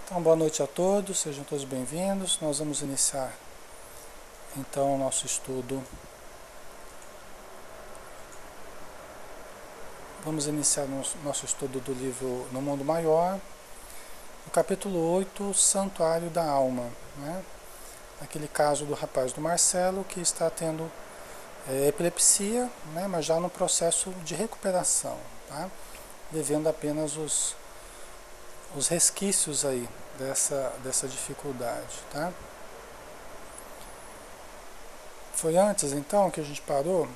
Então, boa noite a todos, sejam todos bem-vindos. Nós vamos iniciar então o nosso estudo. Vamos iniciar nosso estudo do livro No Mundo Maior, no capítulo 8, Santuário da Alma, né? Aquele caso do rapaz do Marcelo que está tendo epilepsia, né? Mas já no processo de recuperação, tá? Devendo apenas os resquícios aí dessa dificuldade, tá? Foi antes então que a gente parou?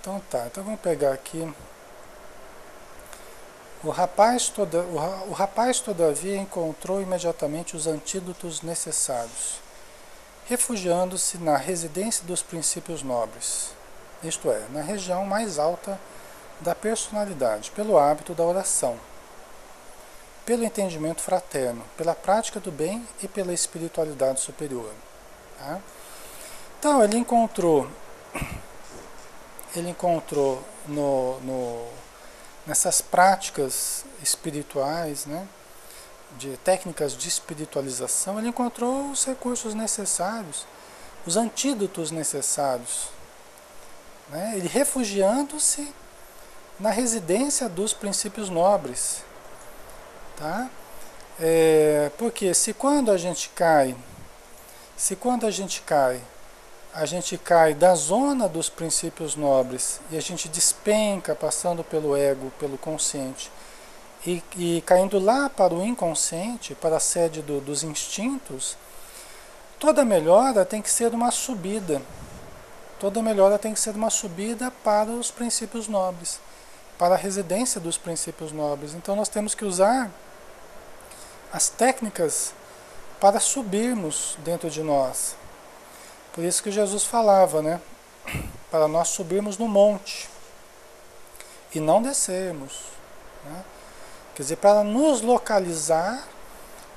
Então tá, então vamos pegar aqui. O rapaz todavia encontrou imediatamente os antídotos necessários, refugiando-se na residência dos princípios nobres, isto é, na região mais alta da personalidade, pelo hábito da oração, pelo entendimento fraterno, pela prática do bem e pela espiritualidade superior. Tá? Então ele encontrou nessas práticas espirituais, né, de técnicas de espiritualização, ele encontrou os recursos necessários, os antídotos necessários, né, ele refugiando-se na residência dos princípios nobres. Tá? Porque se quando a gente cai, a gente cai da zona dos princípios nobres e a gente despenca passando pelo ego, pelo consciente e caindo lá para o inconsciente, para a sede dos instintos, toda melhora tem que ser uma subida. Toda melhora tem que ser uma subida para os princípios nobres, para a residência dos princípios nobres. Então nós temos que usar as técnicas para subirmos dentro de nós. Por isso que Jesus falava, né? Para nós subirmos no monte e não descermos. Né? Quer dizer, para nos localizar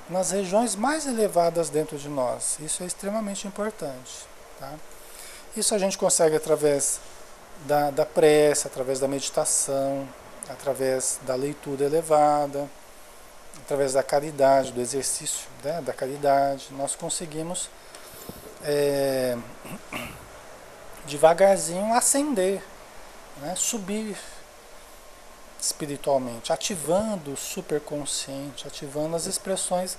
nas regiões mais elevadas dentro de nós. Isso é extremamente importante. Tá? Isso a gente consegue através da prece, através da meditação, através da leitura elevada, através da caridade, do exercício, né, da caridade. Nós conseguimos devagarzinho ascender, né, subir espiritualmente, ativando o superconsciente, ativando as expressões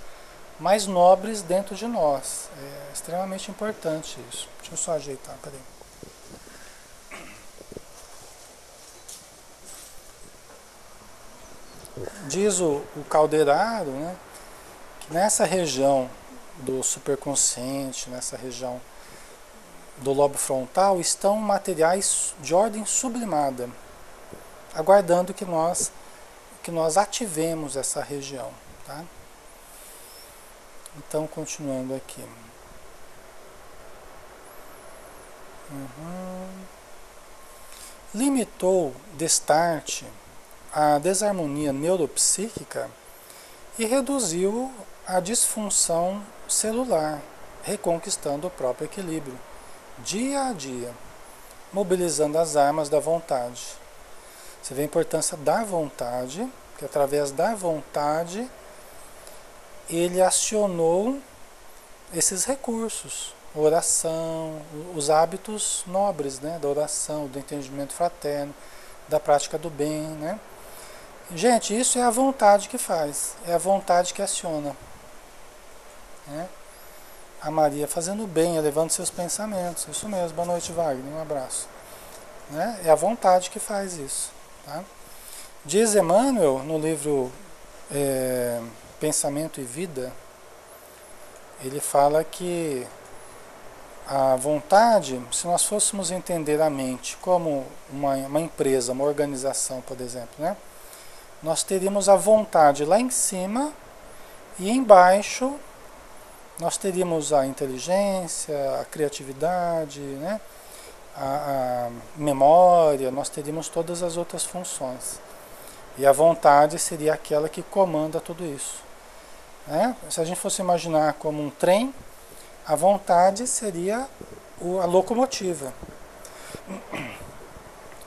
mais nobres dentro de nós. É extremamente importante isso. Deixa eu só ajeitar, peraí. Diz o Calderaro, né, que nessa região do superconsciente, nessa região do lobo frontal, estão materiais de ordem sublimada, aguardando que nós ativemos essa região. Tá? Então, continuando aqui. Limitou Descartes a desarmonia neuropsíquica e reduziu a disfunção celular, reconquistando o próprio equilíbrio, dia a dia, mobilizando as armas da vontade. Você vê a importância da vontade, que através da vontade ele acionou esses recursos, oração, os hábitos nobres, né, da oração, do entendimento fraterno, da prática do bem, né? Gente, isso é a vontade que faz, é a vontade que aciona. Né? A Maria fazendo bem, elevando seus pensamentos. Isso mesmo, boa noite, Wagner, um abraço. Né? É a vontade que faz isso. Tá? Diz Emmanuel, no livro Pensamento e Vida, ele fala que a vontade, se nós fôssemos entender a mente como uma empresa, uma organização, por exemplo, né? Nós teríamos a vontade lá em cima e embaixo nós teríamos a inteligência, a criatividade, né? a memória, nós teríamos todas as outras funções. E a vontade seria aquela que comanda tudo isso. Né? Se a gente fosse imaginar como um trem, a vontade seria a locomotiva.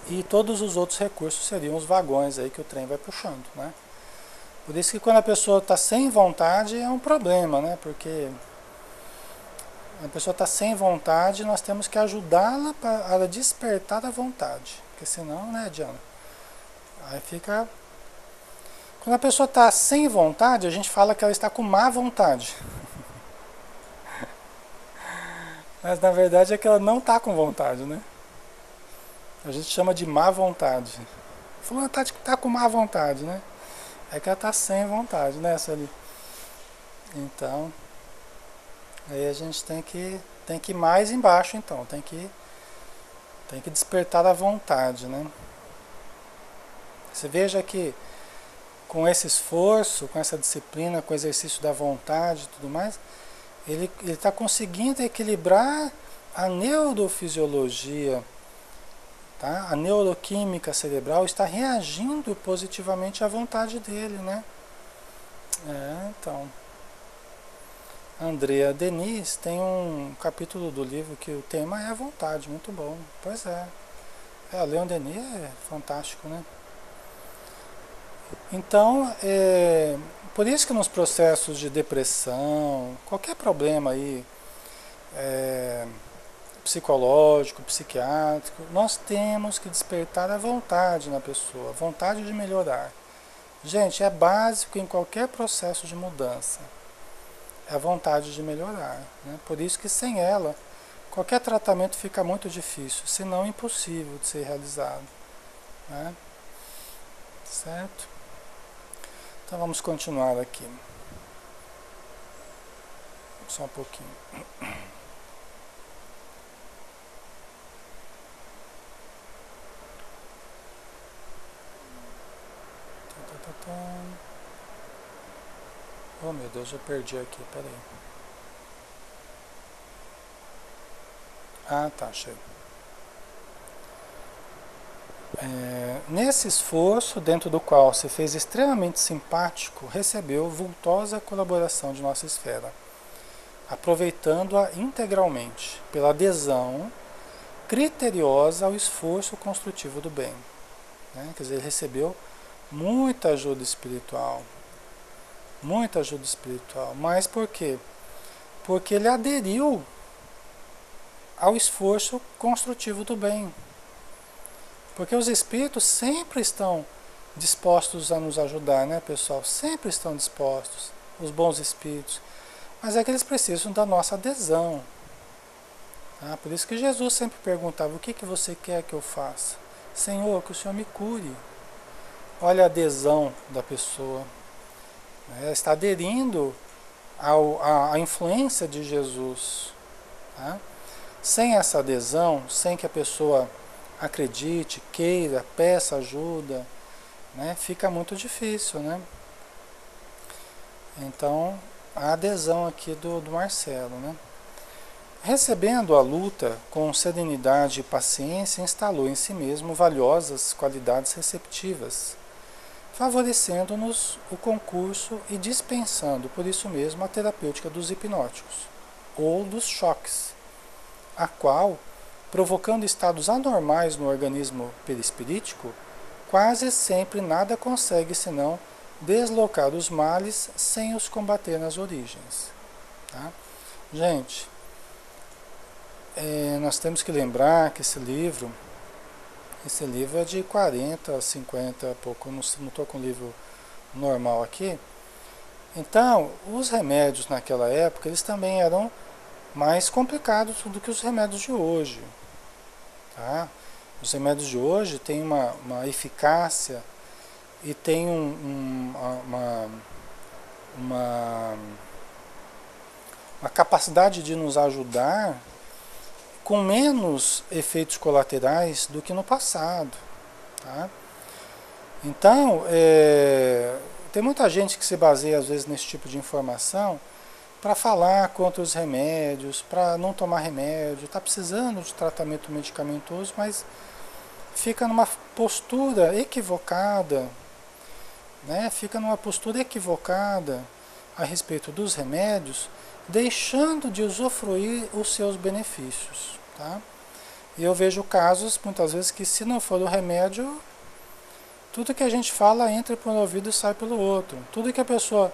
E todos os outros recursos seriam os vagões aí que o trem vai puxando, né? Por isso que quando a pessoa está sem vontade é um problema, né? Porque a pessoa está sem vontade, nós temos que ajudá-la para ela despertar a vontade. Porque senão, né, Diana? Aí fica. Quando a pessoa está sem vontade, a gente fala que ela está com má vontade. Mas na verdade é que ela não está com vontade, né? A gente chama de má vontade. Fulano tá com má vontade, né? É que ela está sem vontade, né, Sueli? Então, aí a gente tem que ir mais embaixo, então. Tem que despertar a vontade, né? Você veja que com esse esforço, com essa disciplina, com o exercício da vontade e tudo mais, ele está conseguindo equilibrar a neurofisiologia, tá? A neuroquímica cerebral está reagindo positivamente à vontade dele, né? Então. Andrea Denis tem um capítulo do livro que o tema é a vontade, muito bom. Pois é. Leon Denis é fantástico, né? Então, por isso que nos processos de depressão, qualquer problema aí, psicológico, psiquiátrico, nós temos que despertar a vontade na pessoa, a vontade de melhorar. Gente, é básico em qualquer processo de mudança. É a vontade de melhorar, né? Por isso que sem ela, qualquer tratamento fica muito difícil, se não impossível de ser realizado, né? Certo? Então vamos continuar aqui. Só um pouquinho. Oh meu Deus, eu perdi aqui, peraí. Ah, tá, chega. Nesse esforço, dentro do qual se fez extremamente simpático, recebeu vultosa colaboração de nossa esfera, aproveitando-a integralmente, pela adesão criteriosa ao esforço construtivo do bem. Né? Quer dizer, ele recebeu muita ajuda espiritual. Muita ajuda espiritual. Mas por quê? Porque ele aderiu ao esforço construtivo do bem. Porque os espíritos sempre estão dispostos a nos ajudar, né, pessoal? Sempre estão dispostos, os bons espíritos. Mas é que eles precisam da nossa adesão. Tá? Por isso que Jesus sempre perguntava, o que você quer que eu faça? Senhor, que o Senhor me cure. Olha a adesão da pessoa. Ela está aderindo à influência de Jesus. Tá? Sem essa adesão, sem que a pessoa acredite, queira, peça ajuda, né, fica muito difícil, né? Então, a adesão aqui do Marcelo, né? Recebendo a luta com serenidade e paciência, instalou em si mesmo valiosas qualidades receptivas, favorecendo-nos o concurso e dispensando, por isso mesmo, a terapêutica dos hipnóticos, ou dos choques, a qual, provocando estados anormais no organismo perispirítico, quase sempre nada consegue senão deslocar os males sem os combater nas origens. Tá? Gente, nós temos que lembrar que esse livro é de 40, 50, pouco, não estou com o livro normal aqui. Então, os remédios naquela época, eles também eram mais complicados do que os remédios de hoje. Tá? Os remédios de hoje têm uma eficácia e tem uma capacidade de nos ajudar com menos efeitos colaterais do que no passado. Tá? Então, tem muita gente que se baseia às vezes nesse tipo de informação para falar contra os remédios, para não tomar remédio, está precisando de tratamento medicamentoso, mas fica numa postura equivocada, né? Fica numa postura equivocada a respeito dos remédios, deixando de usufruir os seus benefícios. Tá? E eu vejo casos, muitas vezes, que se não for o remédio, Tudo que a gente fala entra por um ouvido e sai pelo outro. Tudo que a pessoa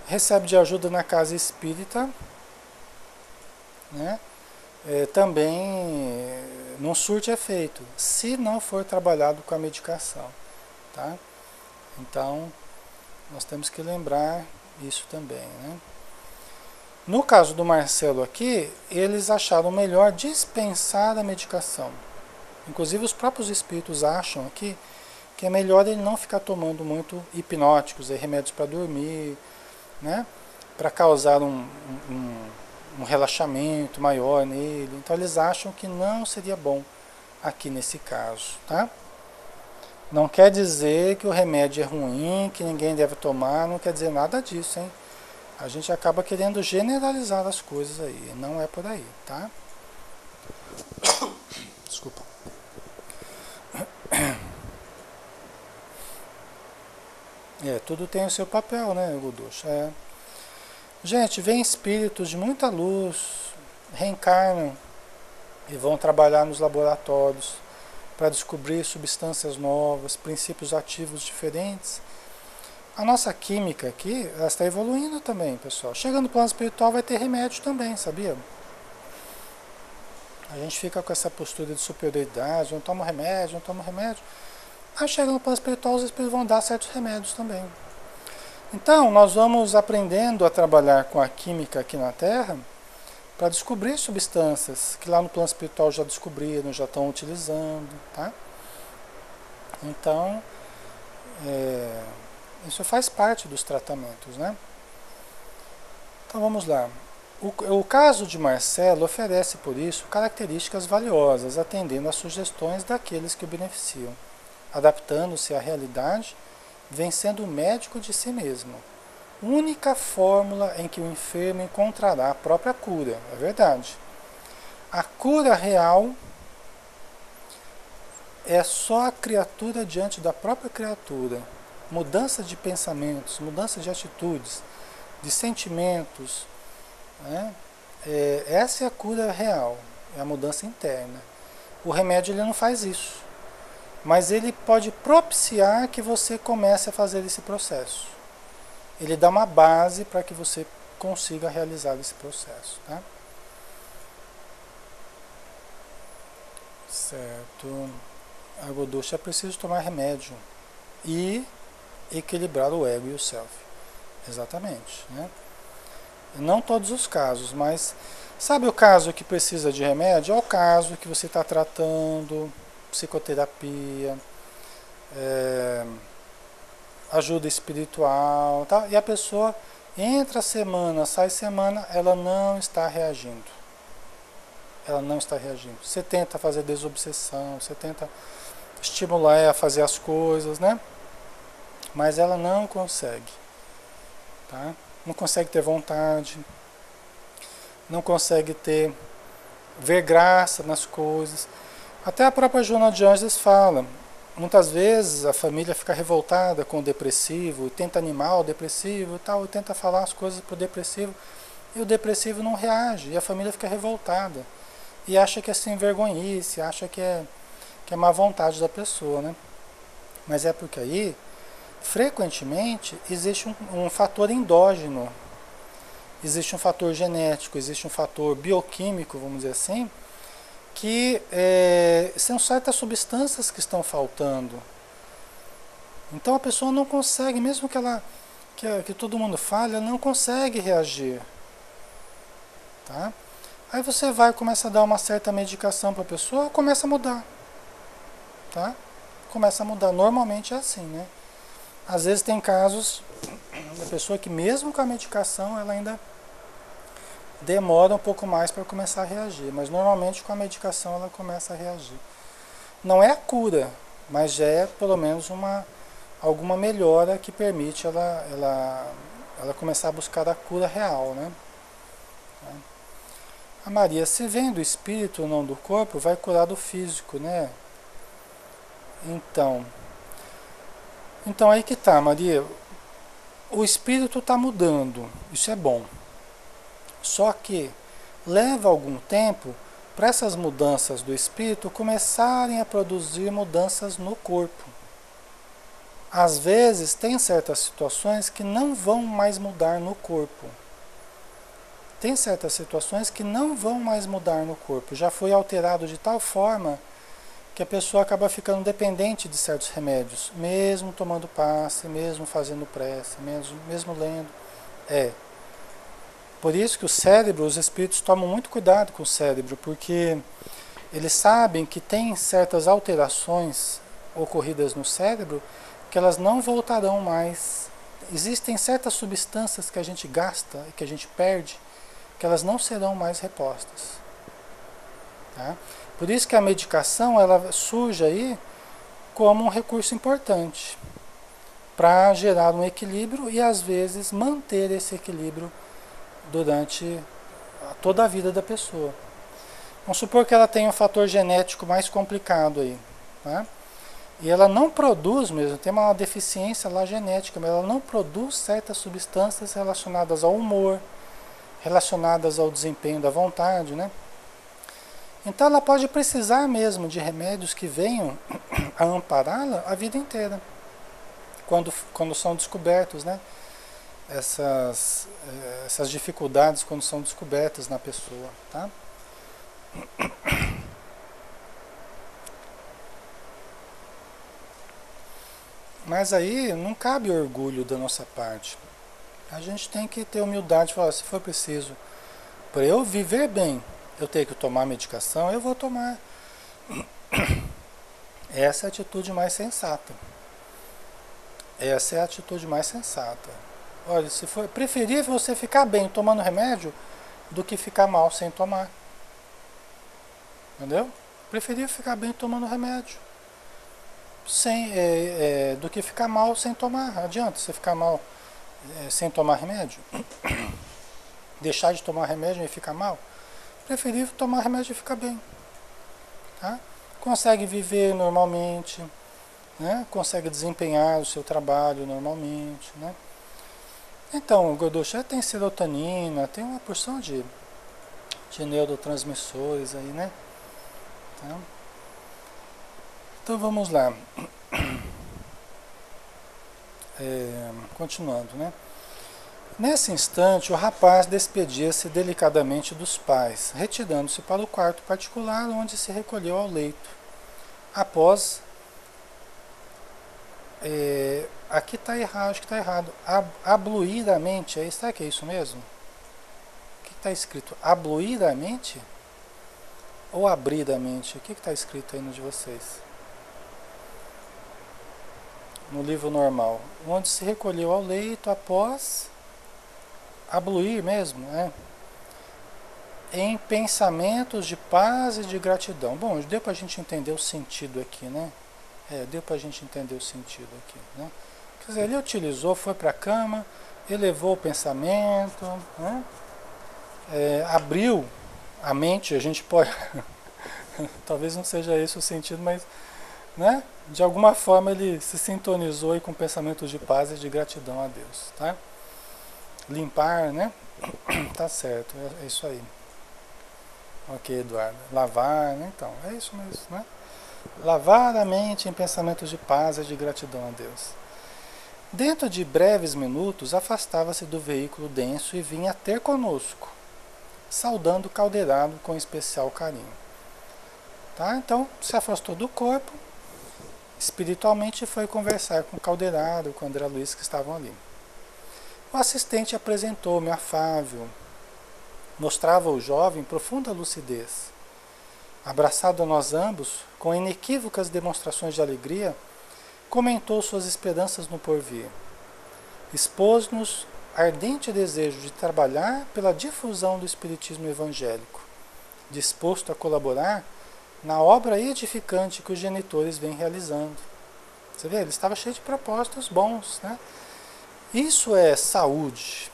recebe de ajuda na casa espírita, né, também não surte efeito, se não for trabalhado com a medicação. Tá? Então, nós temos que lembrar isso também. Né? No caso do Marcelo aqui, eles acharam melhor dispensar a medicação. Inclusive os próprios espíritos acham aqui que é melhor ele não ficar tomando muito hipnóticos, remédios para dormir, né? Para causar um relaxamento maior nele. Então eles acham que não seria bom aqui nesse caso. Tá? Não quer dizer que o remédio é ruim, que ninguém deve tomar, não quer dizer nada disso, hein? A gente acaba querendo generalizar as coisas aí, não é por aí, tá? Desculpa. Tudo tem o seu papel, né, Guducha? Gente, vem espíritos de muita luz, reencarnam e vão trabalhar nos laboratórios para descobrir substâncias novas, princípios ativos diferentes. A nossa química aqui, ela está evoluindo também, pessoal. Chegando no plano espiritual vai ter remédio também, sabia? A gente fica com essa postura de superioridade, não toma remédio, não toma remédio. Aí chega no plano espiritual, os espíritos vão dar certos remédios também. Então, nós vamos aprendendo a trabalhar com a química aqui na Terra para descobrir substâncias que lá no plano espiritual já descobriram, já estão utilizando, tá? Então, isso faz parte dos tratamentos, né? Então vamos lá. O caso de Marcelo oferece, por isso, características valiosas, atendendo às sugestões daqueles que o beneficiam, adaptando-se à realidade, vencendo o médico de si mesmo. Única fórmula em que o enfermo encontrará a própria cura, é verdade. A cura real é só a criatura diante da própria criatura. Mudança de pensamentos, mudança de atitudes, de sentimentos, né? Essa é a cura real, é a mudança interna. O remédio ele não faz isso, mas ele pode propiciar que você comece a fazer esse processo. Ele dá uma base para que você consiga realizar esse processo. Tá? Certo. A Goducha é preciso tomar remédio e equilibrar o ego e o self. Exatamente. Né? Não todos os casos, mas sabe o caso que precisa de remédio? É o caso que você está tratando, psicoterapia, ajuda espiritual, tá? E a pessoa entra semana, sai semana, ela não está reagindo. Ela não está reagindo. Você tenta fazer desobsessão, você tenta estimular ela a fazer as coisas, né? Mas ela não consegue, tá? Não consegue ter vontade, não consegue ver graça nas coisas. Até a própria Joana de Ângeles fala, muitas vezes a família fica revoltada com o depressivo, tenta animar o depressivo e tal, e tenta falar as coisas pro depressivo, e o depressivo não reage, e a família fica revoltada, e acha que é sem vergonhice, acha que é má vontade da pessoa, né? Mas é porque aí, frequentemente, existe um fator endógeno, existe um fator genético, existe um fator bioquímico, vamos dizer assim, que são certas substâncias que estão faltando. Então a pessoa não consegue, mesmo que todo mundo fale, ela não consegue reagir. Tá? Aí você vai e começa a dar uma certa medicação para a pessoa, começa a mudar. Tá? Começa a mudar. Normalmente é assim, né? Às vezes tem casos da pessoa que mesmo com a medicação ela ainda demora um pouco mais para começar a reagir, mas normalmente com a medicação ela começa a reagir. Não é a cura, mas já é pelo menos alguma melhora que permite ela começar a buscar a cura real, né? A Maria, se vem do espírito não do corpo, vai curar do físico, né? Então aí que tá, Maria. O espírito está mudando, isso é bom. Só que leva algum tempo para essas mudanças do espírito começarem a produzir mudanças no corpo. às vezes tem certas situações que não vão mais mudar no corpo. Tem certas situações que não vão mais mudar no corpo. Já foi alterado de tal forma que a pessoa acaba ficando dependente de certos remédios, mesmo tomando passe, mesmo fazendo prece, mesmo lendo. Por isso que o cérebro, os espíritos tomam muito cuidado com o cérebro, porque eles sabem que tem certas alterações ocorridas no cérebro que elas não voltarão mais. Existem certas substâncias que a gente gasta e que a gente perde, que elas não serão mais repostas. Tá? Por isso que a medicação ela surge aí como um recurso importante para gerar um equilíbrio e às vezes manter esse equilíbrio durante toda a vida da pessoa. Vamos supor que ela tenha um fator genético mais complicado aí, né? E ela não produz mesmo, tem uma deficiência lá genética, mas ela não produz certas substâncias relacionadas ao humor, relacionadas ao desempenho da vontade, né? Então ela pode precisar mesmo de remédios que venham a ampará-la a vida inteira, quando são descobertos, né? Essas dificuldades quando são descobertas na pessoa, tá? Mas aí não cabe orgulho da nossa parte. A gente tem que ter humildade e falar, se for preciso, para eu viver bem, eu tenho que tomar medicação, eu vou tomar. Essa é a atitude mais sensata. Essa é a atitude mais sensata. Olha, se for preferível você ficar bem tomando remédio do que ficar mal sem tomar. Entendeu? Preferível ficar bem tomando remédio do que ficar mal sem tomar. Adianta você ficar mal sem tomar remédio? Deixar de tomar remédio e ficar mal? Preferível tomar remédio e ficar bem. Tá? Consegue viver normalmente, né? Consegue desempenhar o seu trabalho normalmente, né? Então, o Godoxé tem serotonina, tem uma porção de neurotransmissores aí, né? Tá? Então vamos lá. Continuando, né? Nesse instante, o rapaz despedia-se delicadamente dos pais, retirando-se para o quarto particular, onde se recolheu ao leito. Após... aqui está errado, acho que está errado. Abluidamente, será que é isso mesmo? O que está escrito? Abluidamente? Ou abridamente? O que está escrito aí no de vocês? No livro normal. Onde se recolheu ao leito após abluir mesmo, né? Em pensamentos de paz e de gratidão. Bom, deu para a gente entender o sentido aqui, né? Deu para a gente entender o sentido aqui, né? Quer dizer, ele utilizou, foi para a cama, elevou o pensamento, né? Abriu a mente, a gente pode... Talvez não seja esse o sentido, mas... né? De alguma forma ele se sintonizou aí com pensamentos de paz e de gratidão a Deus, tá? Limpar, né? Tá certo, é isso aí. Ok, Eduardo. Lavar, né? Então, é isso mesmo, né? Lavar a mente em pensamentos de paz e de gratidão a Deus. Dentro de breves minutos, afastava-se do veículo denso e vinha ter conosco, saudando o caldeirado com especial carinho. Tá? Então, se afastou do corpo, espiritualmente foi conversar com o caldeirado, com o André Luiz, que estavam ali. O assistente apresentou-me afável, mostrava ao jovem profunda lucidez. Abraçado a nós ambos, com inequívocas demonstrações de alegria, comentou suas esperanças no porvir. Expôs-nos ardente desejo de trabalhar pela difusão do espiritismo evangélico, disposto a colaborar na obra edificante que os genitores vêm realizando. Você vê, ele estava cheio de propósitos bons, né? Isso é saúde.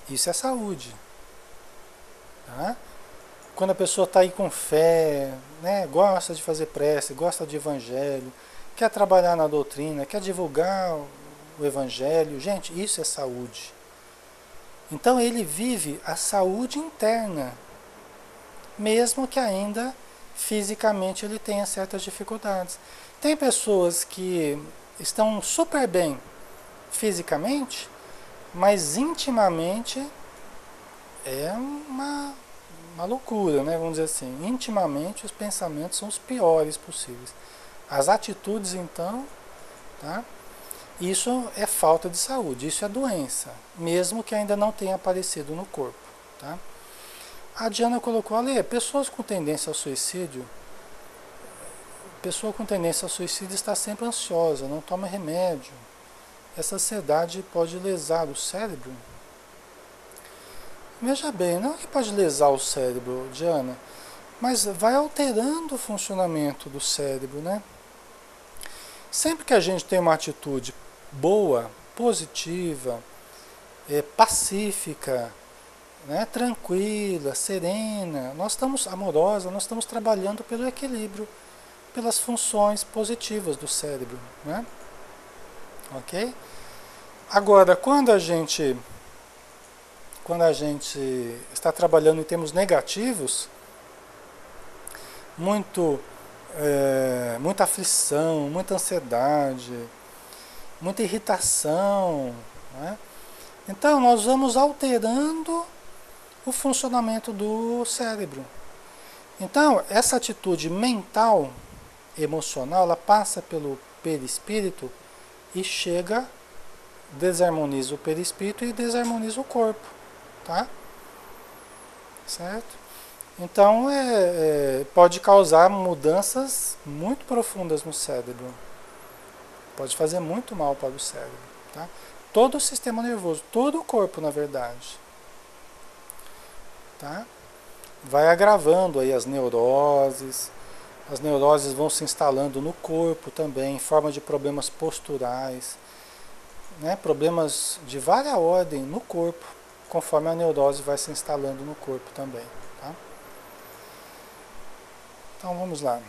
Isso é saúde. Tá? Quando a pessoa está aí com fé, né, gosta de fazer prece, gosta de evangelho, quer trabalhar na doutrina, quer divulgar o evangelho, gente, isso é saúde. Então ele vive a saúde interna, mesmo que ainda fisicamente ele tenha certas dificuldades. Tem pessoas que estão super bem fisicamente, mas intimamente é uma loucura, né? Vamos dizer assim. Intimamente os pensamentos são os piores possíveis. As atitudes, então, tá? Isso é falta de saúde, isso é doença, mesmo que ainda não tenha aparecido no corpo, tá? A Diana colocou ali, pessoas com tendência ao suicídio, pessoa com tendência ao suicídio está sempre ansiosa, não toma remédio. Essa ansiedade pode lesar o cérebro? Veja bem, não é que pode lesar o cérebro, Diana, mas vai alterando o funcionamento do cérebro, né? Sempre que a gente tem uma atitude boa, positiva, pacífica, né, tranquila, serena, nós estamos amorosa, nós estamos trabalhando pelo equilíbrio, pelas funções positivas do cérebro, né? Ok? Agora, quando a gente está trabalhando em termos negativos, muita aflição, muita ansiedade, muita irritação, né? Então nós vamos alterando o funcionamento do cérebro. Então essa atitude mental, emocional, ela passa pelo perispírito e chega, desarmoniza o perispírito e desarmoniza o corpo, tá? Certo? Então pode causar mudanças muito profundas no cérebro. Pode fazer muito mal para o cérebro, tá? Todo o sistema nervoso, todo o corpo, na verdade, tá? Vai agravando aí as neuroses vão se instalando no corpo também, em forma de problemas posturais, né? Problemas de várias ordens no corpo, conforme a neurose vai se instalando no corpo também, tá? Então vamos lá.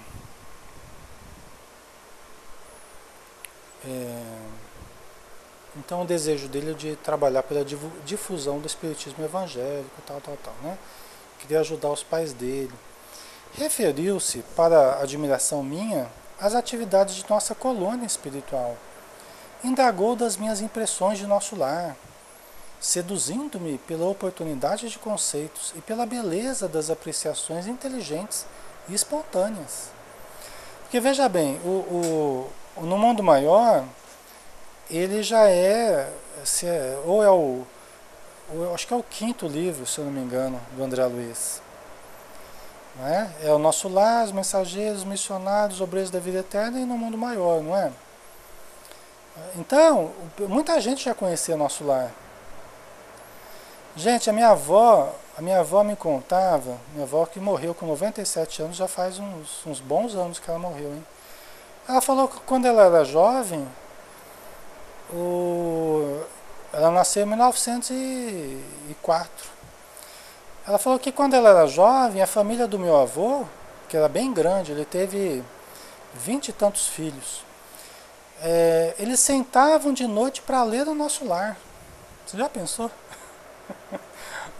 Então o desejo dele é de trabalhar pela difusão do espiritismo evangélico, tal, né? Queria ajudar os pais dele. Referiu-se, para admiração minha, às atividades de nossa colônia espiritual. Indagou das minhas impressões de nosso lar, seduzindo-me pela oportunidade de conceitos e pela beleza das apreciações inteligentes e espontâneas. Porque veja bem, no mundo maior, ele já acho que é o quinto livro, se eu não me engano, do André Luiz. Não é? É o Nosso Lar, os Mensageiros, os Missionários, Obreiros da Vida Eterna e no Mundo Maior, não é? Então, muita gente já conhecia Nosso Lar. Gente, a minha avó me contava, minha avó que morreu com 97 anos, já faz uns bons anos que ela morreu, hein? Ela falou que quando ela era jovem, ela nasceu em 1904. Ela falou que quando ela era jovem, a família do meu avô, que era bem grande, ele teve 20 e tantos filhos, eles sentavam de noite para ler o Nosso Lar. Você já pensou?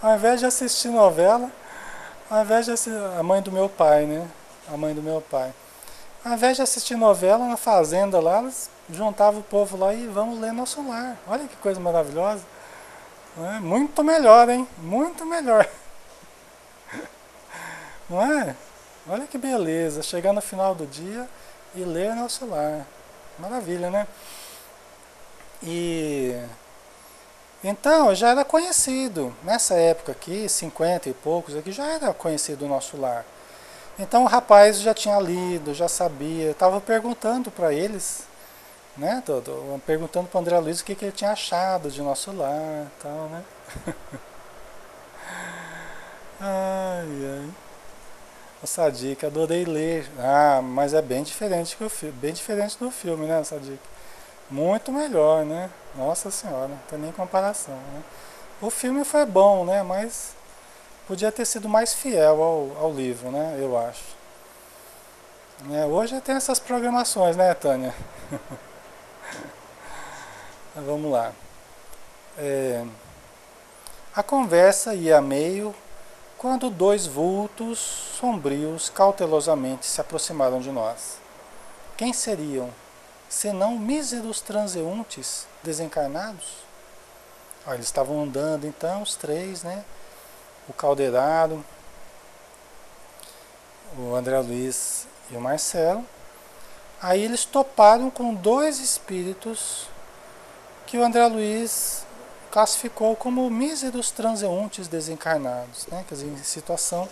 Ao invés de assistir novela, a mãe do meu pai, né? A mãe do meu pai. Ao invés de assistir novela na fazenda lá, eles juntavam o povo lá e vamos ler Nosso Lar. Olha que coisa maravilhosa. Muito melhor, hein? Muito melhor. Não é? Olha que beleza. Chegar no final do dia e ler Nosso Lar. Maravilha, né? Então, já era conhecido. Nessa época aqui, 50 e poucos aqui, já era conhecido o Nosso Lar. Então o rapaz já tinha lido, já sabia. Estava perguntando para eles, né? Perguntando para o André Luiz o que ele tinha achado de Nosso Lar e tal, né? Ai, ai. Sadik, adorei ler. Ah, mas é bem diferente do filme, né, Sadik? Muito melhor, né? Nossa Senhora, não tem nem comparação, né? O filme foi bom, né? Mas podia ter sido mais fiel ao livro, né? Eu acho. Hoje tem essas programações, né, Tânia? Vamos lá. A conversa ia a meio quando dois vultos sombrios cautelosamente se aproximaram de nós. quem seriam? Senão míseros transeuntes desencarnados? Ó, eles estavam andando então, os três, né? O Calderaro, o André Luiz e o Marcelo. Aí eles toparam com dois espíritos que o André Luiz classificou como míseros transeuntes desencarnados, né? Quer dizer, em situação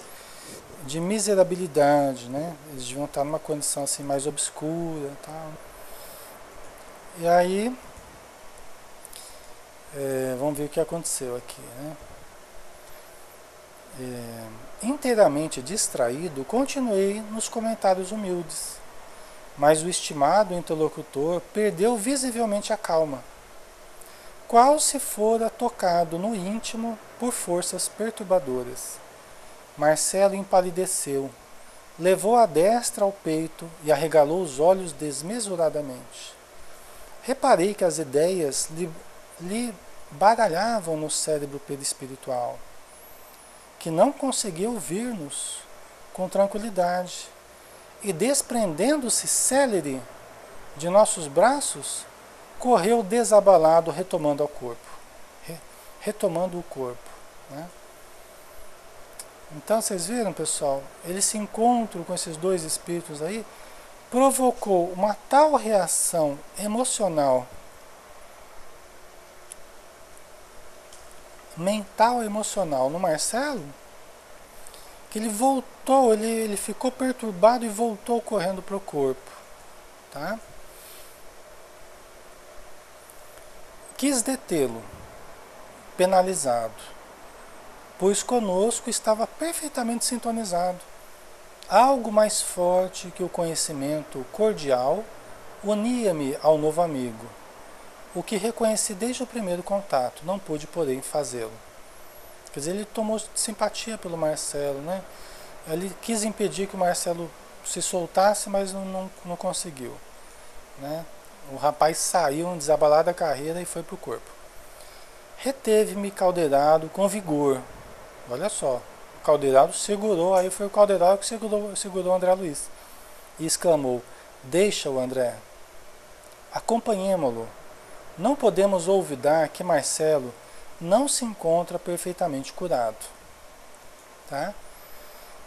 de miserabilidade, né? Eles deviam estar numa condição assim mais obscura, tal. E aí, vamos ver o que aconteceu aqui, né? Inteiramente distraído, continuei nos comentários humildes, mas o estimado interlocutor perdeu visivelmente a calma, qual se fora tocado no íntimo por forças perturbadoras. Marcelo empalideceu, levou a destra ao peito e arregalou os olhos desmesuradamente. Reparei que as ideias lhe baralhavam no cérebro perispiritual, que não conseguia ouvir-nos com tranquilidade, e desprendendo-se célere de nossos braços, correu desabalado, retomando ao corpo, retomando o corpo, né? Então vocês viram, pessoal, ele se encontra com esses dois espíritos aí, provocou uma tal reação emocional, mental e emocional no Marcelo, que ele voltou, ele ficou perturbado e voltou correndo para o corpo, tá? Quis detê-lo, penalizado, pois conosco estava perfeitamente sintonizado. Algo mais forte que o conhecimento cordial unia-me ao novo amigo, o que reconheci desde o primeiro contato, não pude, porém, fazê-lo. Quer dizer, ele tomou simpatia pelo Marcelo, né? Ele quis impedir que o Marcelo se soltasse, mas não conseguiu, né? O rapaz saiu desabalado da carreira e foi para o corpo. Reteve-me Calderaro com vigor. Olha só, o Calderaro segurou, aí foi o Calderaro que segurou o André Luiz. E exclamou: deixa-o, André. Acompanhemo-lo. Não podemos olvidar que Marcelo não se encontra perfeitamente curado. Tá?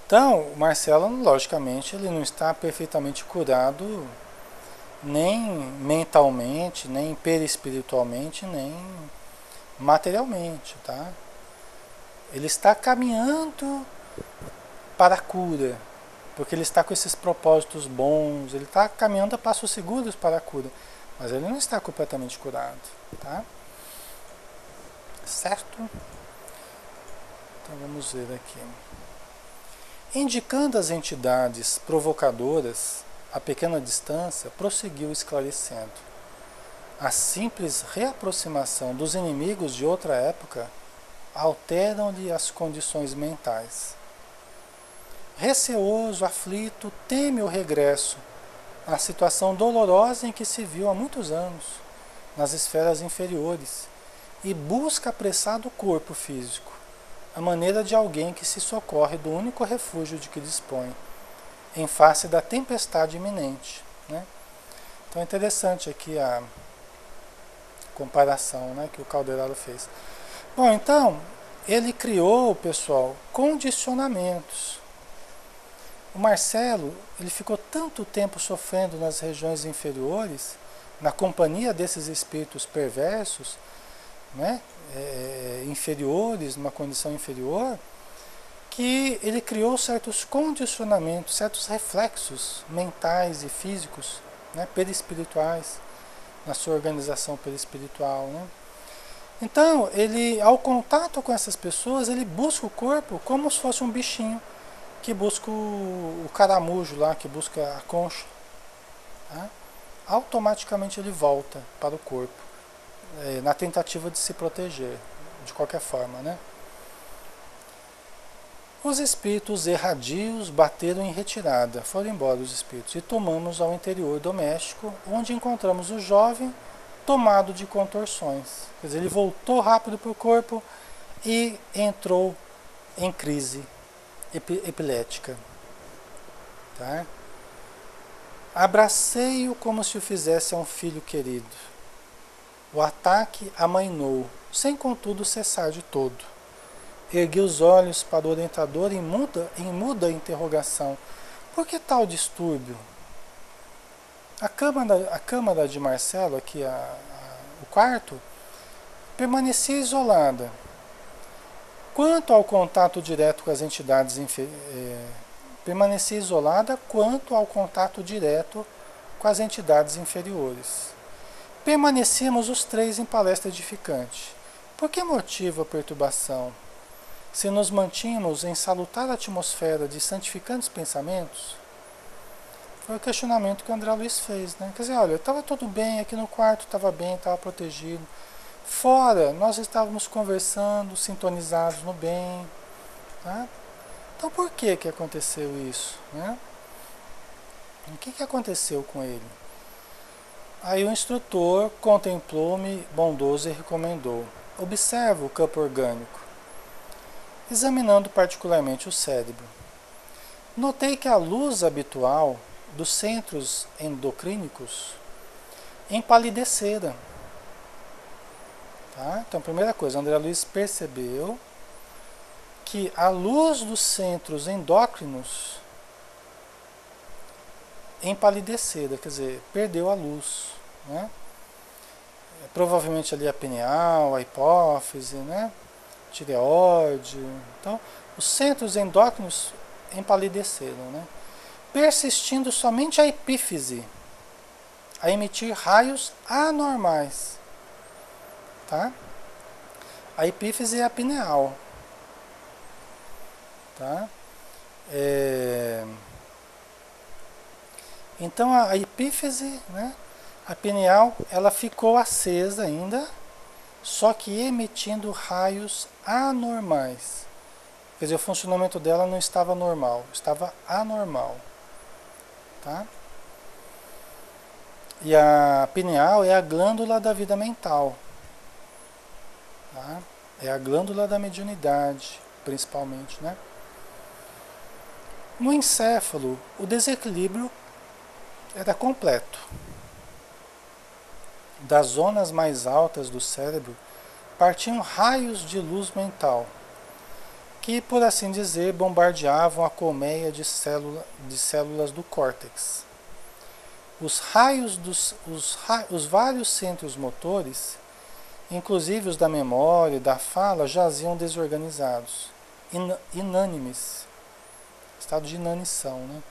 Então, o Marcelo, logicamente, ele não está perfeitamente curado nem mentalmente, nem perispiritualmente, nem materialmente, tá? Ele está caminhando para a cura, porque ele está com esses propósitos bons, ele está caminhando a passos seguros para a cura, mas ele não está completamente curado, tá? Certo? Então vamos ver aqui. Indicando as entidades provocadoras a pequena distância, prosseguiu esclarecendo. A simples reaproximação dos inimigos de outra época alteram-lhe as condições mentais. Receoso, aflito, teme o regresso à situação dolorosa em que se viu há muitos anos, nas esferas inferiores, e busca apressado o corpo físico, à maneira de alguém que se socorre do único refúgio de que dispõe, em face da tempestade iminente, né? Então é interessante aqui a comparação, né, que o Calderaro fez. Bom, então, ele criou, pessoal, condicionamentos. O Marcelo, ele ficou tanto tempo sofrendo nas regiões inferiores, na companhia desses espíritos perversos, né, inferiores, numa condição inferior, que ele criou certos condicionamentos, certos reflexos mentais e físicos, né, perispirituais, na sua organização perispiritual, né? Então, ele, ao contato com essas pessoas, ele busca o corpo como se fosse um bichinho que busca o caramujo lá, que busca a concha, tá? Automaticamente ele volta para o corpo, na tentativa de se proteger, de qualquer forma, né? Os espíritos erradios bateram em retirada, foram embora os espíritos, e tomamos ao interior doméstico, onde encontramos o jovem tomado de contorções. Quer dizer, ele voltou rápido para o corpo e entrou em crise epilética. Tá? Abracei-o como se o fizesse a um filho querido. O ataque amainou, sem contudo cessar de todo. Ergui os olhos para o orientador em muda interrogação. Por que tal distúrbio? A câmara de Marcelo, aqui o quarto, permanecia isolada. Quanto ao contato direto com as entidades permanecia isolada quanto ao contato direto com as entidades inferiores. Permanecíamos os três em palestra edificante. Por que motivo a perturbação? Se nos mantínhamos em salutar atmosfera de santificantes pensamentos? Foi o questionamento que o André Luiz fez, né? Quer dizer, olha, estava tudo bem, aqui no quarto estava bem, estava protegido. Fora, nós estávamos conversando, sintonizados no bem. Tá? Então por que aconteceu isso? Né? O que aconteceu com ele? Aí o instrutor contemplou-me bondoso e recomendou: observa o campo orgânico, examinando particularmente o cérebro. Notei que a luz habitual dos centros endocrínicos empalidecera. Tá? Então, primeira coisa, André Luiz percebeu que a luz dos centros endócrinos empalidecera, quer dizer, perdeu a luz. Né? Provavelmente ali a pineal, a hipófise, né? Tireoide. Então, os centros endócrinos empalideceram, né? Persistindo somente a epífise a emitir raios anormais. Tá? A epífise é a pineal. Tá? Então a epífise, né, a pineal, ela ficou acesa ainda, só que emitindo raios anormais. Quer dizer, o funcionamento dela não estava normal, estava anormal. Tá? E a pineal é a glândula da vida mental. Tá? É a glândula da mediunidade, principalmente, né? No encéfalo, o desequilíbrio era completo. Das zonas mais altas do cérebro partiam raios de luz mental, que, por assim dizer, bombardeavam a colmeia de células do córtex. Os raios os vários centros motores, inclusive os da memória e da fala, jaziam desorganizados, inânimes, estado de inanição, né?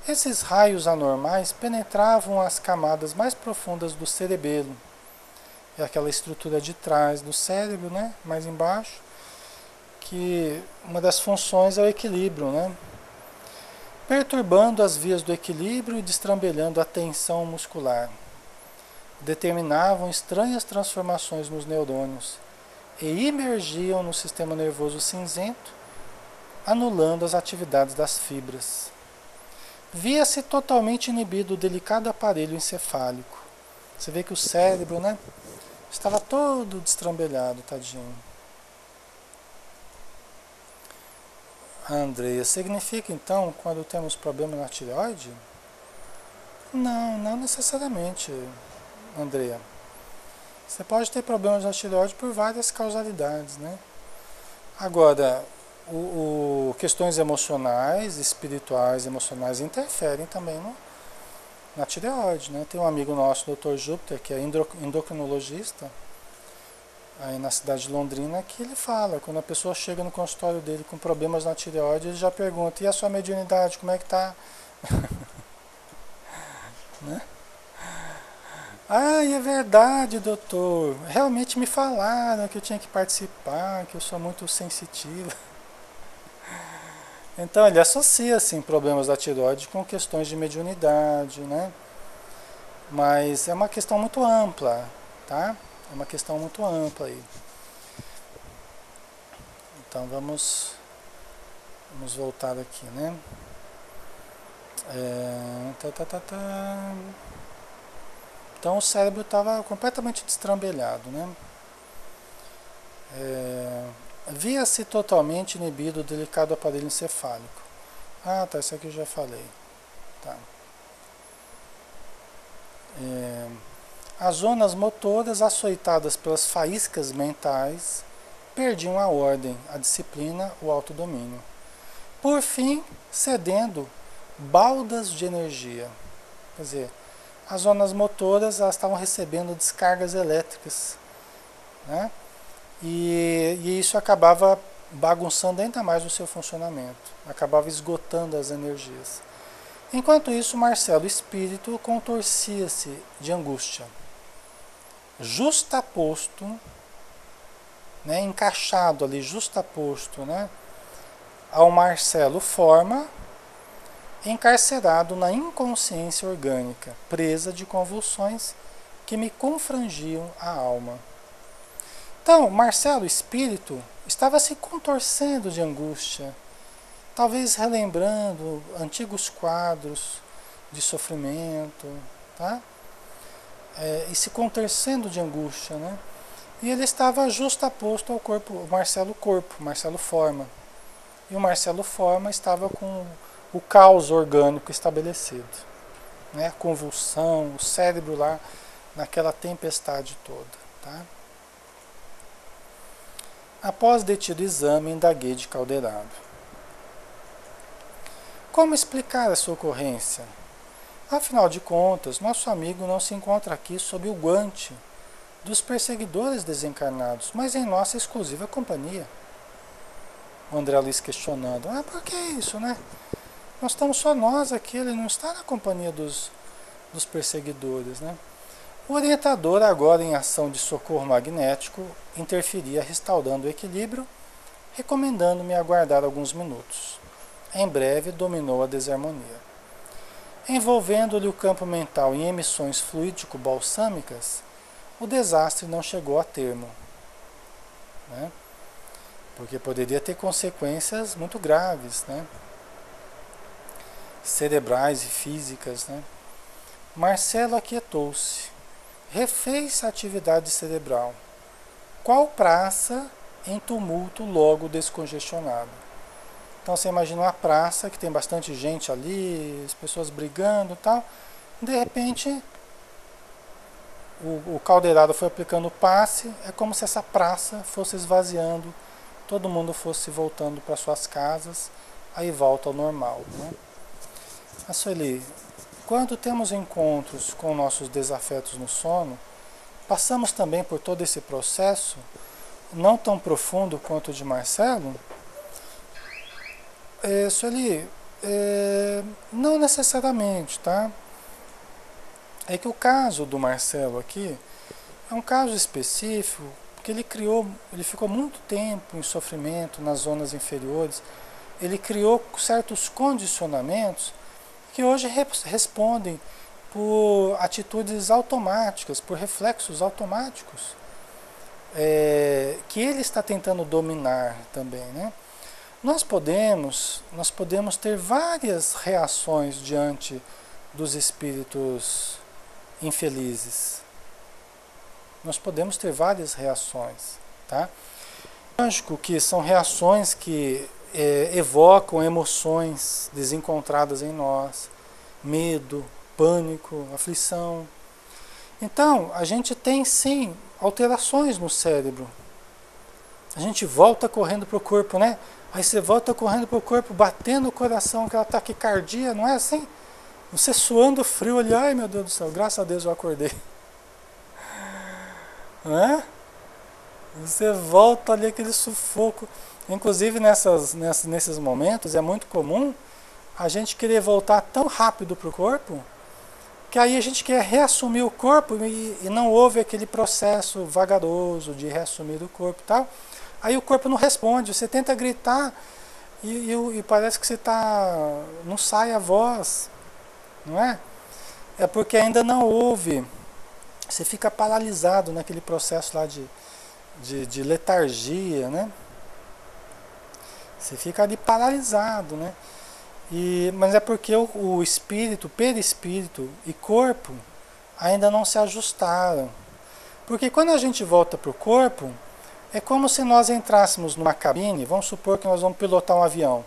Esses raios anormais penetravam as camadas mais profundas do cerebelo, é aquela estrutura de trás do cérebro, né? Mais embaixo, que uma das funções é o equilíbrio, né? Perturbando as vias do equilíbrio e destrambelhando a tensão muscular. Determinavam estranhas transformações nos neurônios e imergiam no sistema nervoso cinzento, anulando as atividades das fibras. Via-se totalmente inibido o delicado aparelho encefálico. Você vê que o cérebro, né, estava todo destrambelhado, tadinho. Andreia, significa então, quando temos problema na tireoide? Não, não necessariamente, Andreia. Você pode ter problemas na tireoide por várias causalidades, né? Agora, questões emocionais, espirituais, emocionais interferem também na tireoide, né? Tem um amigo nosso, Dr. Júpiter, que é endocrinologista, aí na cidade de Londrina, que ele fala, quando a pessoa chega no consultório dele com problemas na tireoide, ele já pergunta: e a sua mediunidade, como é que tá? Né? Ah, é verdade, doutor. Realmente me falaram que eu tinha que participar, que eu sou muito sensitivo. Então ele associa assim, problemas da tireoide com questões de mediunidade, né? Mas é uma questão muito ampla, tá? É uma questão muito ampla aí. Então vamos voltar aqui, né? Então o cérebro estava completamente destrambelhado, né? Via-se totalmente inibido o delicado aparelho encefálico. Ah, tá, isso aqui eu já falei. Tá. As zonas motoras, açoitadas pelas faíscas mentais, perdiam a ordem, a disciplina, o autodomínio. Por fim, cedendo baldas de energia. Quer dizer, as zonas motoras elas estavam recebendo descargas elétricas, né? E isso acabava bagunçando ainda mais o seu funcionamento, acabava esgotando as energias. Enquanto isso, Marcelo, espírito, contorcia-se de angústia, justaposto, né, encaixado ali, justaposto, né, ao Marcelo forma, encarcerado na inconsciência orgânica, presa de convulsões que me confrangiam a alma. Então, Marcelo, espírito, estava se contorcendo de angústia, talvez relembrando antigos quadros de sofrimento, tá? E se contorcendo de angústia, né? E ele estava justaposto ao corpo, o Marcelo corpo, Marcelo forma. E o Marcelo forma estava com o caos orgânico estabelecido, né? A convulsão, o cérebro lá naquela tempestade toda, tá? Após detido exame, indaguei de Calderado. Como explicar essa ocorrência? Afinal de contas, nosso amigo não se encontra aqui sob o guante dos perseguidores desencarnados, mas em nossa exclusiva companhia. O André Luiz questionando. Por que isso, né? Nós estamos só nós aqui, ele não está na companhia dos perseguidores, né? O orientador, agora em ação de socorro magnético, interferia restaurando o equilíbrio, recomendando-me aguardar alguns minutos. Em breve dominou a desarmonia. Envolvendo-lhe o campo mental em emissões fluídico-balsâmicas, o desastre não chegou a termo, né? Porque poderia ter consequências muito graves, né? Cerebrais e físicas, né? Marcelo aquietou-se. Refez a atividade cerebral. Qual praça em tumulto logo descongestionado? Então você imagina uma praça que tem bastante gente ali, as pessoas brigando e tal. De repente, o caldeirado foi aplicando o passe, é como se essa praça fosse esvaziando, todo mundo fosse voltando para suas casas, aí volta ao normal, né? A Sueli, quando temos encontros com nossos desafetos no sono, passamos também por todo esse processo, não tão profundo quanto o de Marcelo? Sueli, não necessariamente, tá? É que o caso do Marcelo aqui é um caso específico, porque ele ficou muito tempo em sofrimento nas zonas inferiores, ele criou certos condicionamentos que hoje respondem por atitudes automáticas, por reflexos automáticos, que ele está tentando dominar também, né? Nós podemos ter várias reações diante dos espíritos infelizes. Nós podemos ter várias reações, tá? Lógico que são reações que evocam emoções desencontradas em nós, medo, pânico, aflição. Então, a gente tem sim alterações no cérebro. A gente volta correndo para o corpo, né? Aí você volta correndo para o corpo, batendo o coração, aquela taquicardia, não é assim? Você suando frio ali, ai meu Deus do céu, graças a Deus eu acordei. Não é? Você volta ali aquele sufoco. Inclusive nesses momentos é muito comum a gente querer voltar tão rápido para o corpo que aí a gente quer reassumir o corpo e não houve aquele processo vagaroso de reassumir o corpo e tal. Aí o corpo não responde, você tenta gritar e parece que não sai a voz, não é? É porque ainda não houve, você fica paralisado naquele processo lá de letargia, né? Você fica ali paralisado, né? Mas é porque o espírito, perispírito e corpo ainda não se ajustaram. Porque quando a gente volta para o corpo, é como se nós entrássemos numa cabine, vamos supor que nós vamos pilotar um avião.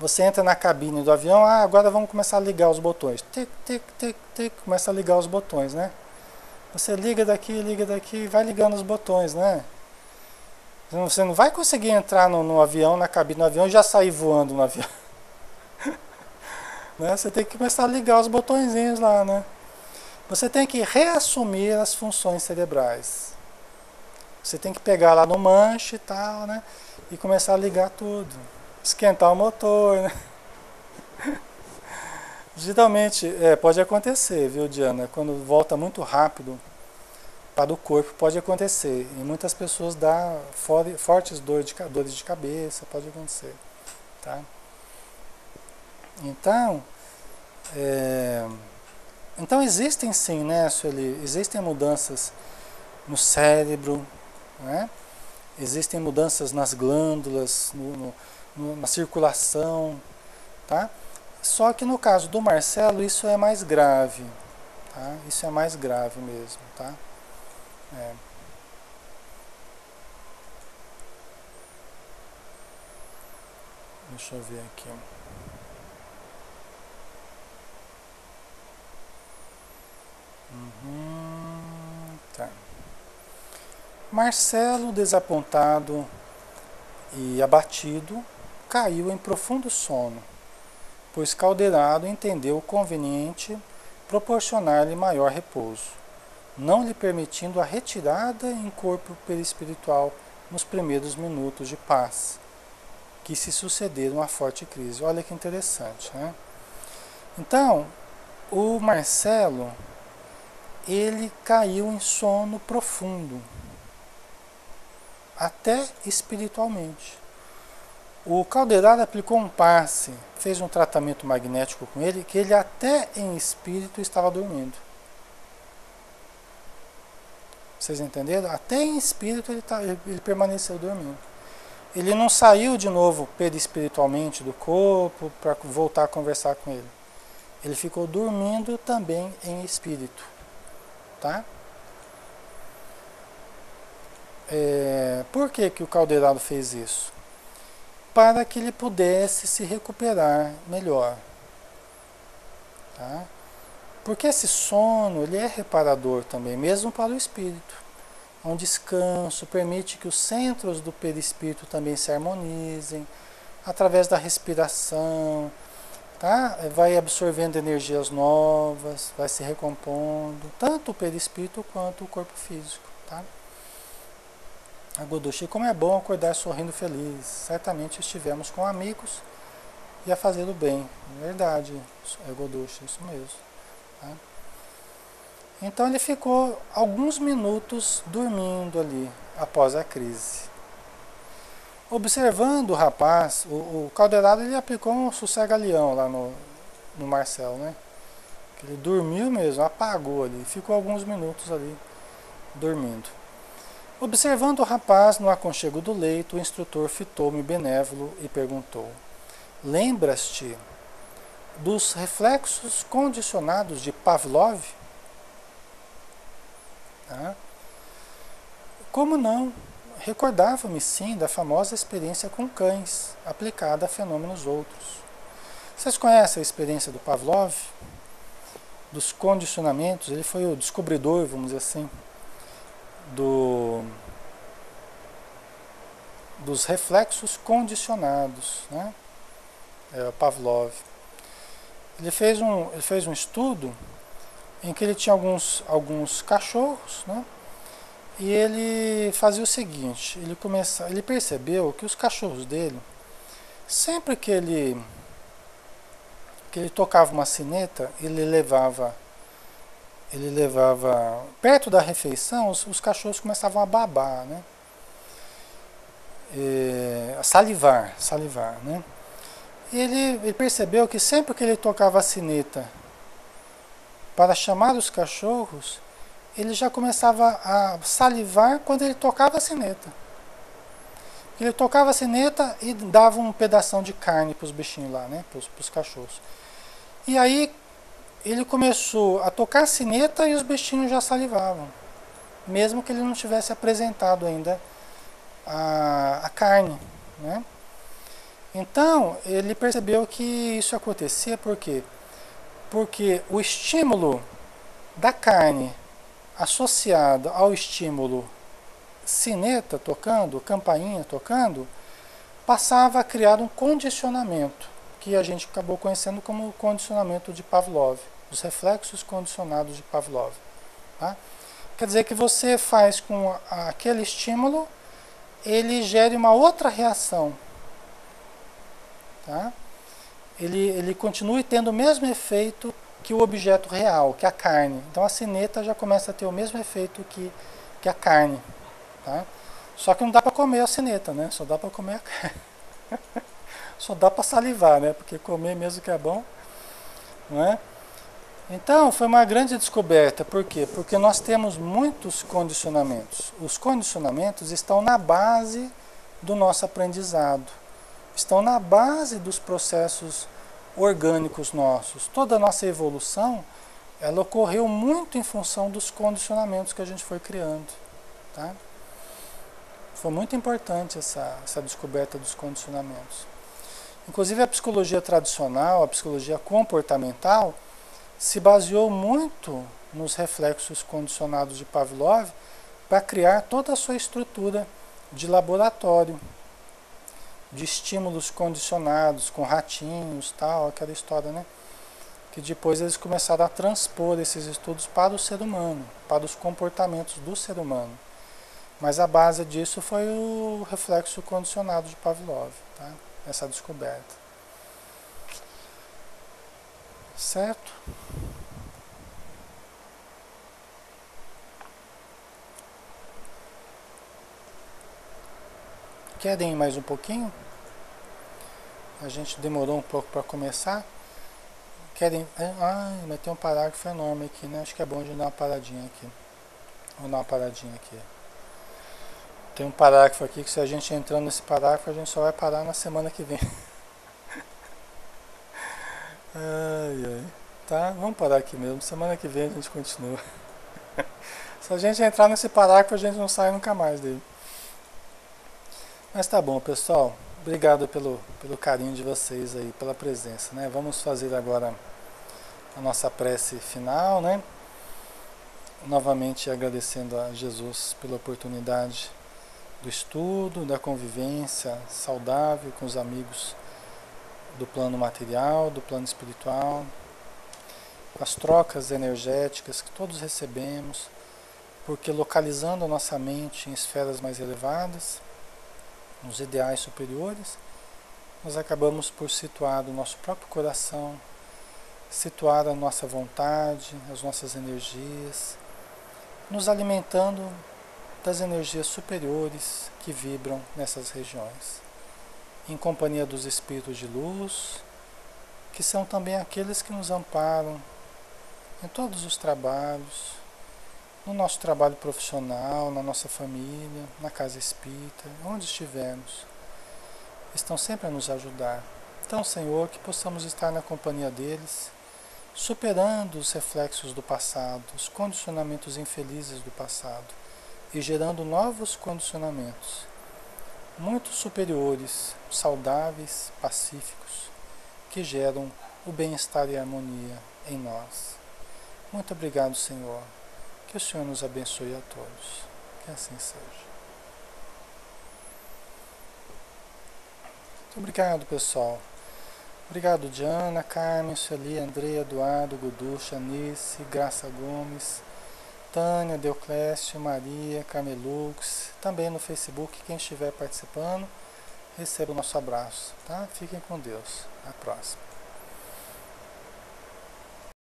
Você entra na cabine do avião, agora vamos começar a ligar os botões. Tic, tic, tic, tic, começa a ligar os botões, né? Você liga daqui, vai ligando os botões, né? Você não vai conseguir entrar no avião, na cabine do avião e já sair voando no avião. Né? Você tem que começar a ligar os botõezinhos lá, né? Você tem que reassumir as funções cerebrais. Você tem que pegar lá no manche e tal, né? E começar a ligar tudo. Esquentar o motor, né? Geralmente, pode acontecer, viu, Diana? Quando volta muito rápido para o corpo, pode acontecer. E muitas pessoas dá fortes dores de cabeça, pode acontecer, tá? Então, existem sim, né, Sueli? Existem mudanças no cérebro, né? Existem mudanças nas glândulas, na circulação, tá? Só que no caso do Marcelo isso é mais grave, tá? Isso é mais grave mesmo, tá? Deixa eu ver aqui. Tá. Marcelo, desapontado e abatido, caiu em profundo sono, pois Calderaro entendeu conveniente proporcionar-lhe maior repouso, não lhe permitindo a retirada em corpo perispiritual nos primeiros minutos de paz, que se sucederam à forte crise. Olha que interessante, né? Então, o Marcelo, ele caiu em sono profundo, até espiritualmente. O Calderaro aplicou um passe, fez um tratamento magnético com ele, que ele até em espírito estava dormindo. Vocês entenderam? Até em espírito ele permaneceu dormindo. Ele não saiu de novo perispiritualmente do corpo para voltar a conversar com ele. Ele ficou dormindo também em espírito. Tá? Por que o Calderaro fez isso? Para que ele pudesse se recuperar melhor. Tá? Porque esse sono ele é reparador também, mesmo para o espírito. Um descanso permite que os centros do perispírito também se harmonizem, através da respiração, tá? Vai absorvendo energias novas, vai se recompondo, tanto o perispírito quanto o corpo físico. Tá? Agodushi, como é bom acordar sorrindo feliz. Certamente estivemos com amigos e a fazer o bem. Verdade, Agodushi, isso mesmo. Tá? Então ele ficou alguns minutos dormindo ali, após a crise. Observando o rapaz, o Calderaro ele aplicou um sossega-leão lá no Marcel, né? Ele dormiu mesmo, apagou ali, ficou alguns minutos ali dormindo. Observando o rapaz no aconchego do leito, o instrutor fitou-me benévolo e perguntou: lembras-te dos reflexos condicionados de Pavlov? Como não? Recordava-me sim da famosa experiência com cães, aplicada a fenômenos outros. Vocês conhecem a experiência do Pavlov? Dos condicionamentos? Ele foi o descobridor, vamos dizer assim, dos reflexos condicionados, né? O Pavlov. Ele fez um estudo em que ele tinha alguns cachorros, né? E ele fazia o seguinte, ele percebeu que os cachorros dele, sempre que ele tocava uma sineta, ele levava perto da refeição, os cachorros começavam a babar, né? A salivar, né? E ele percebeu que sempre que ele tocava a sineta para chamar os cachorros, ele já começava a salivar quando ele tocava a sineta. Ele tocava a sineta e dava um pedação de carne para os bichinhos lá, né? Para os cachorros. E aí ele começou a tocar a sineta e os bichinhos já salivavam, mesmo que ele não tivesse apresentado ainda a carne, né? Então, ele percebeu que isso acontecia por quê? Porque o estímulo da carne associado ao estímulo sineta tocando, campainha tocando, passava a criar um condicionamento, que a gente acabou conhecendo como o condicionamento de Pavlov, os reflexos condicionados de Pavlov. Tá? Quer dizer que você faz com aquele estímulo, ele gere uma outra reação. Tá? Ele continue tendo o mesmo efeito que o objeto real, que a carne. Então a sineta já começa a ter o mesmo efeito que a carne. Tá? Só que não dá para comer a sineta, né? Só dá para comer a carne. Só dá para salivar, né? Porque comer mesmo que é bom, não é? Então, foi uma grande descoberta. Por quê? Porque nós temos muitos condicionamentos. Os condicionamentos estão na base do nosso aprendizado. Estão na base dos processos orgânicos nossos. Toda a nossa evolução, ela ocorreu muito em função dos condicionamentos que a gente foi criando. Tá? Foi muito importante essa descoberta dos condicionamentos. Inclusive a psicologia tradicional, a psicologia comportamental, se baseou muito nos reflexos condicionados de Pavlov para criar toda a sua estrutura de laboratório, de estímulos condicionados, com ratinhos, tal, aquela história, né? Que depois eles começaram a transpor esses estudos para o ser humano, para os comportamentos do ser humano. Mas a base disso foi o reflexo condicionado de Pavlov, tá? Essa descoberta. Certo? Querem mais um pouquinho? A gente demorou um pouco para começar. Querem. Mas tem um parágrafo enorme aqui, né? Acho que é bom de dar uma paradinha aqui. Vou dar uma paradinha aqui. Tem um parágrafo aqui que se a gente entrando nesse parágrafo, a gente só vai parar na semana que vem. Ai, ai. Tá, vamos parar aqui mesmo. Semana que vem a gente continua. Se a gente entrar nesse parágrafo, a gente não sai nunca mais dele. Mas tá bom, pessoal. Obrigado pelo carinho de vocês aí, pela presença, né? Vamos fazer agora a nossa prece final, né? Novamente agradecendo a Jesus pela oportunidade do estudo, da convivência saudável com os amigos do plano material, do plano espiritual, com as trocas energéticas que todos recebemos, porque localizando a nossa mente em esferas mais elevadas, nos ideais superiores, nós acabamos por situar o nosso próprio coração, situar a nossa vontade, as nossas energias, nos alimentando das energias superiores que vibram nessas regiões, em companhia dos espíritos de luz, que são também aqueles que nos amparam em todos os trabalhos, no nosso trabalho profissional, na nossa família, na casa espírita, onde estivermos, estão sempre a nos ajudar. Então, Senhor, que possamos estar na companhia deles, superando os reflexos do passado, os condicionamentos infelizes do passado, e gerando novos condicionamentos, muito superiores, saudáveis, pacíficos, que geram o bem-estar e a harmonia em nós. Muito obrigado, Senhor. Que o Senhor nos abençoe a todos. Que assim seja. Muito obrigado, pessoal. Obrigado, Diana, Carmen, Sueli, André, Eduardo, Gudu, Chanice, Graça Gomes, Tânia, Deoclésio, Maria, Carmelux, também no Facebook, quem estiver participando, receba o nosso abraço, tá? Fiquem com Deus. Até a próxima.